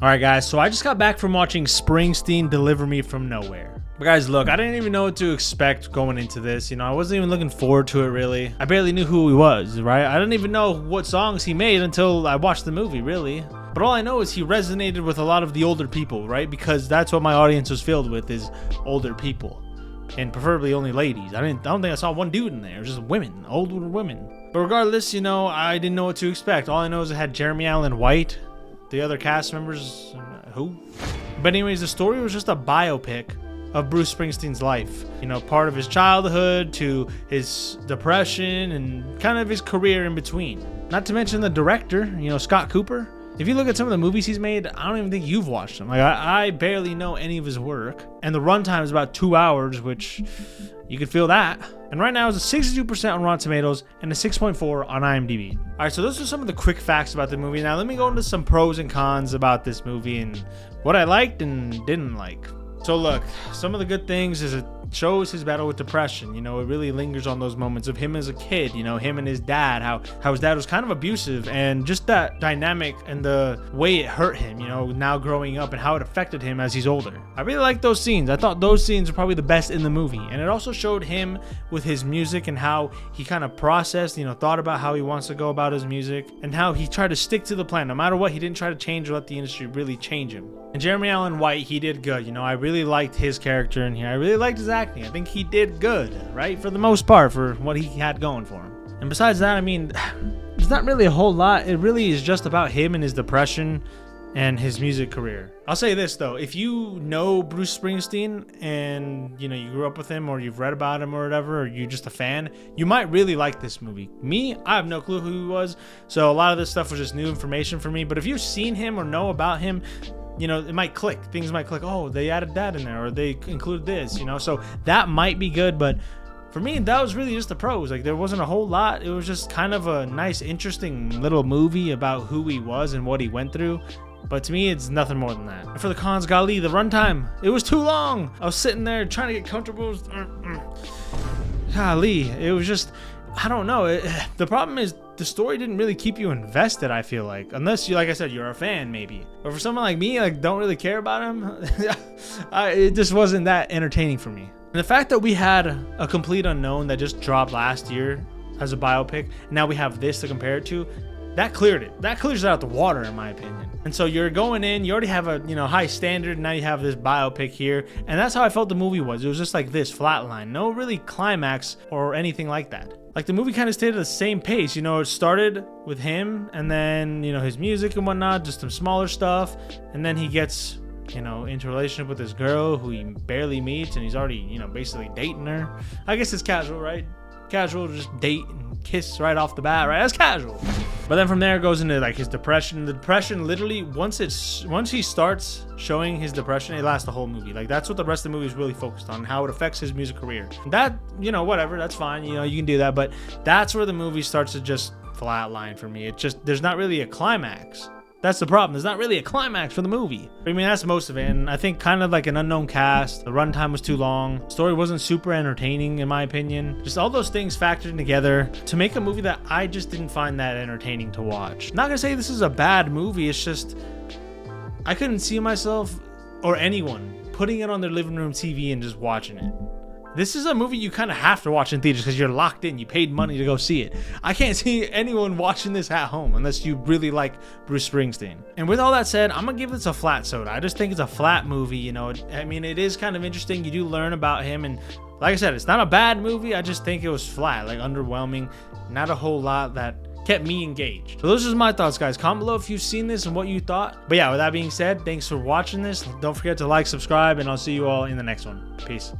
Alright guys, so I just got back from watching Springsteen Deliver Me From Nowhere. But guys, look, I didn't even know what to expect going into this. You know, I wasn't even looking forward to it really. I barely knew who he was, right? I didn't even know what songs he made until I watched the movie, really. But all I know is he resonated with a lot of the older people, right? Because that's what my audience was filled with, is older people. And preferably only ladies. I don't think I saw one dude in there. It was just women, older women. But regardless, you know, I didn't know what to expect. All I know is it had Jeremy Allen White. The other cast members, who? But anyways, the story was just a biopic of Bruce Springsteen's life. You know, part of his childhood to his depression and kind of his career in between. Not to mention the director, you know, Scott Cooper. If you look at some of the movies he's made, I don't even think you've watched them. Like, I barely know any of his work. And the runtime is about 2 hours, which you could feel that. And right now it's a 62% on Rotten Tomatoes and a 6.4 on IMDb. All right, so those are some of the quick facts about the movie. Now let me go into some pros and cons about this movie and what I liked and didn't like. So look, some of the good things is it shows his battle with depression. You know, it really lingers on those moments of him as a kid, you know, him and his dad, how his dad was kind of abusive, and just that dynamic and the way it hurt him, you know, now growing up and how it affected him as he's older. I really like those scenes. I thought those scenes were probably the best in the movie. And it also showed him with his music and how he kind of processed, you know, thought about how he wants to go about his music and how he tried to stick to the plan. No matter what, he didn't try to change or let the industry really change him. And Jeremy Allen White, he did good. You know, I really liked his character in here. I really liked his acting. I think he did good, right? For the most part, for what he had going for him. And besides that, I mean, there's not really a whole lot. It really is just about him and his depression and his music career. I'll say this though, if you know Bruce Springsteen and you know you grew up with him or you've read about him or whatever, or you're just a fan, you might really like this movie. Me, I have no clue who he was, so a lot of this stuff was just new information for me. But if you've seen him or know about him, you know, it might click. Things might click. Oh, they added that in there, or they included this, you know, so that might be good. But for me, that was really just the pros. Like, there wasn't a whole lot. It was just kind of a nice, interesting little movie about who he was and what he went through. But to me, it's nothing more than that. And for the cons, golly, the runtime, it was too long. I was sitting there trying to get comfortable. Golly, it was just, I don't know. The problem is the story didn't really keep you invested, I feel like. Unless, you, like I said, you're a fan, maybe. But for someone like me, like, don't really care about him, it just wasn't that entertaining for me. And the fact that we had a Complete Unknown that just dropped last year as a biopic, and now we have this to compare it to, that cleared it. That clears it out the water, in my opinion. And so you're going in, you already have a, you know, high standard, and now you have this biopic here. And that's how I felt the movie was. It was just like this, flatline. No really climax or anything like that. Like, the movie kind of stayed at the same pace. You know, it started with him and then, you know, his music and whatnot, just some smaller stuff. And then he gets, you know, into a relationship with this girl who he barely meets, and he's already, you know, basically dating her. I guess it's casual, right? Casual, just date and kiss right off the bat, right? That's casual. But then from there it goes into like his depression. The depression, literally, once he starts showing his depression, it lasts the whole movie. Like, that's what the rest of the movie is really focused on, how it affects his music career. That, you know, whatever, that's fine, you know, you can do that. But that's where the movie starts to just flatline for me. It just, there's not really a climax. That's the problem. There's not really a climax for the movie. I mean, that's most of it. And I think kind of like an unknown cast. The runtime was too long. Story wasn't super entertaining, in my opinion. Just all those things factored together to make a movie that I just didn't find that entertaining to watch. Not gonna say this is a bad movie. It's just, I couldn't see myself or anyone putting it on their living room TV and just watching it. This is a movie you kind of have to watch in theaters because you're locked in. You paid money to go see it. I can't see anyone watching this at home unless you really like Bruce Springsteen. And with all that said, I'm going to give this a flat soda. I just think it's a flat movie. You know, I mean, it is kind of interesting. You do learn about him. And like I said, it's not a bad movie. I just think it was flat, like underwhelming. Not a whole lot that kept me engaged. So those are my thoughts, guys. Comment below if you've seen this and what you thought. But yeah, with that being said, thanks for watching this. Don't forget to like, subscribe, and I'll see you all in the next one. Peace.